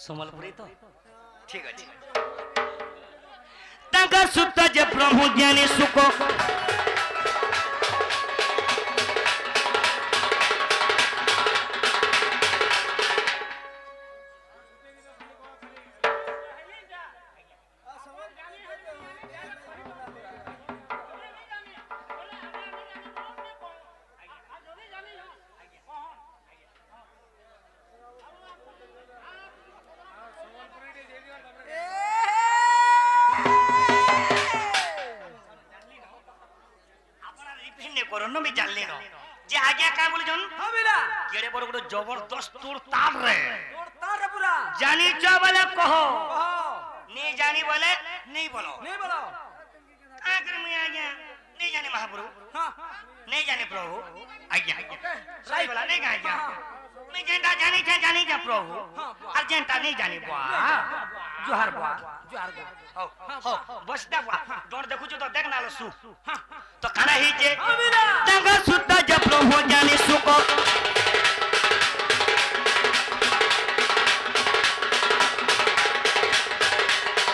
समलपुरी तो ठीक अछि तांका सुत जे ब्रह्म ज्ञानी सुख जबरदस्त तोड़ तार रे पूरा जानी जो बोले कहो नहीं जानी बोले नहीं बोलो आखिर में आ गया नहीं जाने महाप्रभु नहीं जाने प्रभु आज्ञा सही बोला नहीं आज्ञा मैं जेंटा जानी क्या प्रभु और जेंटा नहीं जानी बुआ जोहर हो बसता बुआ डोर देखु तो देख ना लो सु तो खाना ही जे तंगा सुता जब प्रभु जानी सुको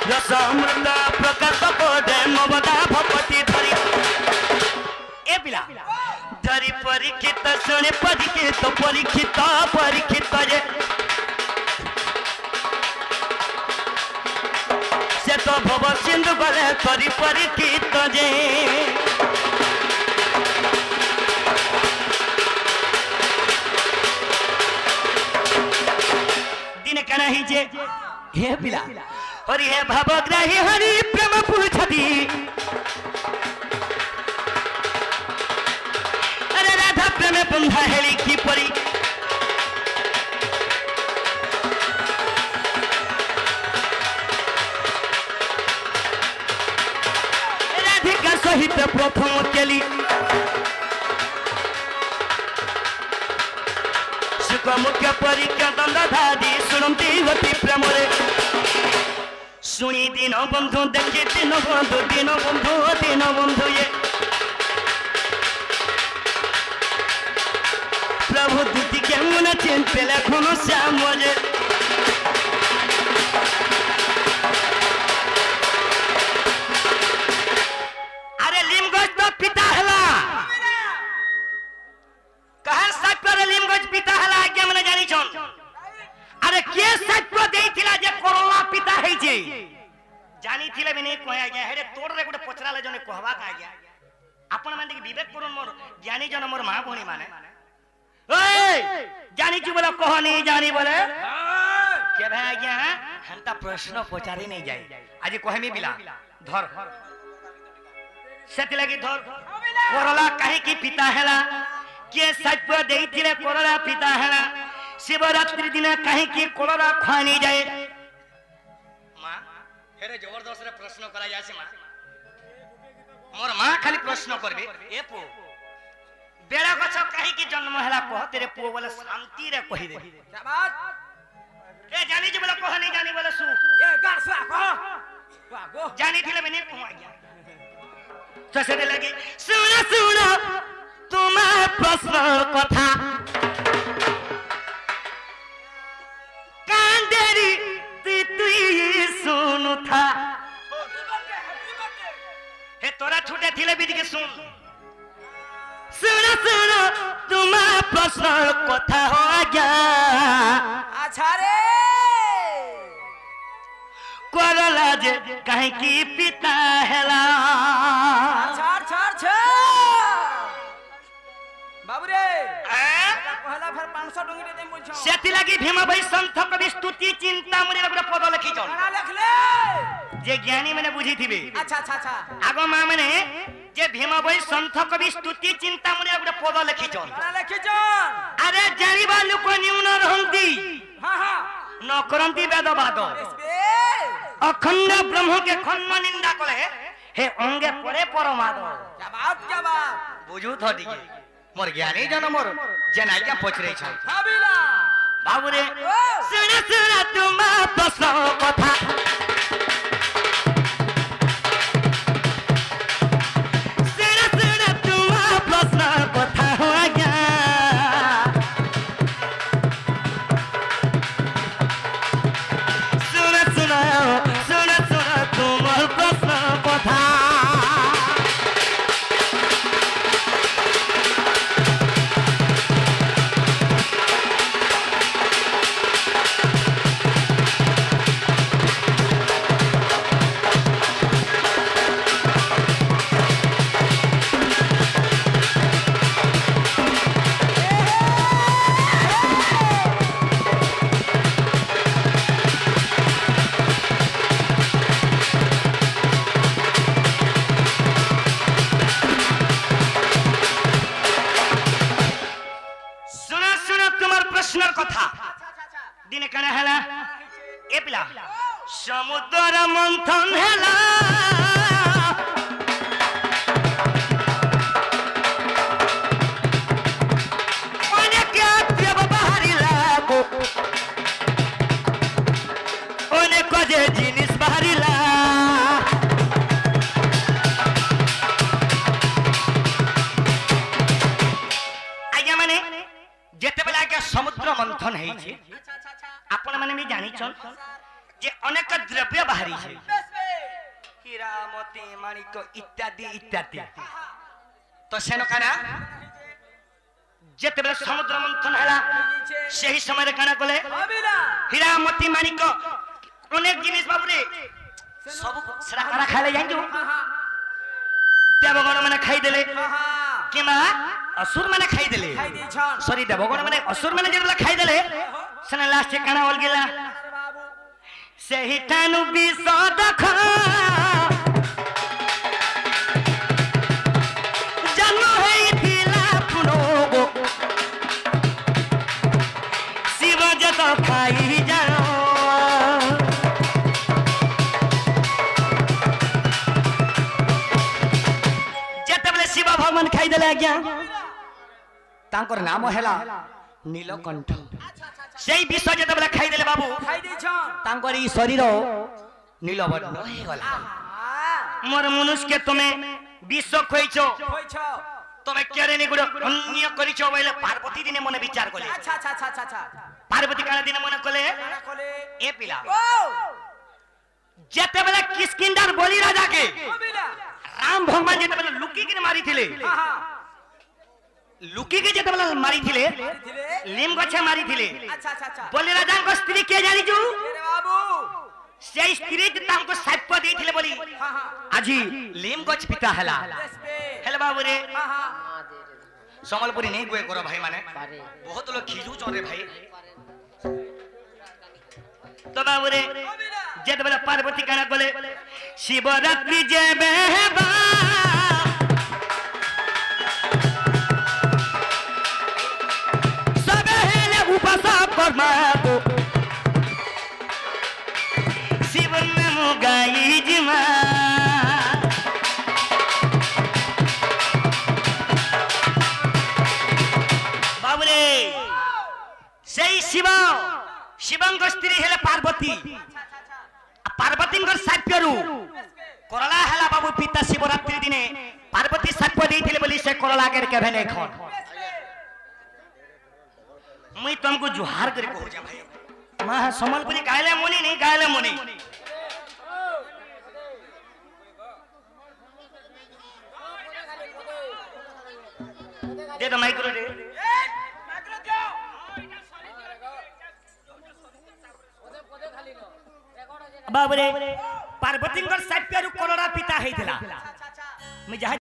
रसामृता प्रकट कोडे मवदा भपति धरी ए पिला धरी परीक्षित सुने परीक्षित परीक्षित जे से तो भव सिंधु गले धरी परीक्षित जे दिन कहना ही जे हे पिला हरि हे भावग्राही हरि प्रेम पूछती अरे राधा प्रेम बंधा हेली की परी राधिका सहित प्रथम केली सुख मुख्य परीक्षा दंडधारी सुनती गति प्रेम रे सुनी दिन बंधु देखी दिन बंधु ये प्रभु दूती के मुन चिंते लखनो श्याम जे अरे लिमगज तो पिता हला कहन सत्य लिमगज पिता हला आज्ञा मने जानी छन अरे के सत्य देइथिला जे कोरोना पिता है जे जानी थिले भी नहीं कहया गया हेरे तोड़ रे गोटे पचराले जने कहबा का गया आपण माने कि विवेक करून मोर ज्ञानी जन मोर मां भणी माने ओए जानी छु बोला कह नहीं जानी बोले के भाई गया हंता प्रश्न पचारी नहीं जाए आज कहमी बिला धर सेति लगी धर कोरोला काहे की पिता हैला के सत्य देइथिले कोरोला पिता हैला शिवरात्रि दिन कहीं की कोलरा खानी जाए मां हेरे जबरदस्त रे प्रश्न करा जासी मां मोर मां खाली प्रश्न करबे ए पो बेड़ा गछ कहीं की जन्म हला कह तेरे पो बोले शांति रे कहि दे क्या बात ए जानी जे बोले कह नहीं जानी बोले सु ए गारसा कह गो जानी थिले बने पहुंच गया ससरे लगी सुनो तुम प्रश्न कथा सुनु था हे तोरा छूटे थिले बिद के सुन तुम प्रश्न कथा हो गया अच्छा रे कोरला जे कहीं की पिता हैला बाबू रे पहला भर 500 डोंगी दे बोल छ सेति लागि भीमा भाई संत कवि स्तुति चिंता मुनि रे पद लिखि छ ना लिख ले जे ज्ञानी माने बुझी थिबे अच्छा आगो मा माने जे भीमा भाई संत कवि स्तुति चिंता मुनि रे पद लिखि छ ना लिखि छ अरे जानिबा लोक न्यून रहंती हां न करंती वेदवाद अखंड ब्रह्म के खन्म निंदा कले हे अंगे परे परमाद क्या बात बुझू थडी मोर ज्ञानी जन मोर जेना क्या पचरे छ हाबिला बाबू रे सुन तुम प्रश्न कथा सुन तुम प्रश्न कथा हो गया कथा दिन कणा हैला ए पिला समुद्र मंथन हैला जिनिस बाहरिला आज्ञा माने जेते बेला के समुद्र मंथन है छे आपण माने भी जानि छन जे अनेक द्रव्य बाहरी छे हीरा मोती माणिक इत्यादि इत्यादि तो सेनो काना जेते बेला समुद्र मंथन हैला सही समय रे काना कोले हीरा मोती माणिक अनेक जिनिस बाबुरे सब सरा करा खाले जाइजो देवगण माने खाई देले किमा असुर माने खाई देले सॉरी देवगण माने असुर माने जेबला खाई देले सने लास्ट काना होल गेला सेही तानु बिसद खा जन्म होई थिला पुनोगो शिव जत खाई जाओ भगवान खाई देले आज्ञा तांकर नाम हैला नीलकंठ सेई विश्व जते बेला खाई देले बाबू खाई दै छ तांकर ई शरीर नीलवर्ण हो गला मोर मनुष्य के तुमे विश्व खोइछो तुमे केरे नि गुड अन्य करिछो बोले पार्वती दिने मने विचार कोले अच्छा पार्वती काले दिने मने कोले ए पिला जते बेला किष्किंधार बोली राजा के राम भगवान जेते बेला लुकी के मारी थिले लुकी के जेते बेला मारी थिले लीम गछे मारी थिले अच्छा बोली राजा को स्त्री के जानी छु अरे बाबू से स्त्री जे तांको साप दे थिले बोली आजी लीम गछ पिता हला हेले बाबू रे समलपुरी नहीं गोए करो भाई माने बहुत लोग खिजू चोरे भाई तो बाबू रे जेते बेला पार्वती काना बोले शिवरात्रि जेबे बा सबे हेले उपास कर्मा को शिव में मुगाई जिमा बाबू रे सही शिवंग स्त्री हेले पार्वती पार्वती साप्यरू करला हला बाबू पिता शिवरात्रि दिने पार्वती साप्य देथिले बोली से करला के केभे नै खन मुई तुमको जुहार करे को हो जा भाई मां समलपुरी गायले मुनी नहीं गायले मुनी दे तो माइक्रो दे बाबू रे पार्वती साप्यरू करला पिता हेथिला मैं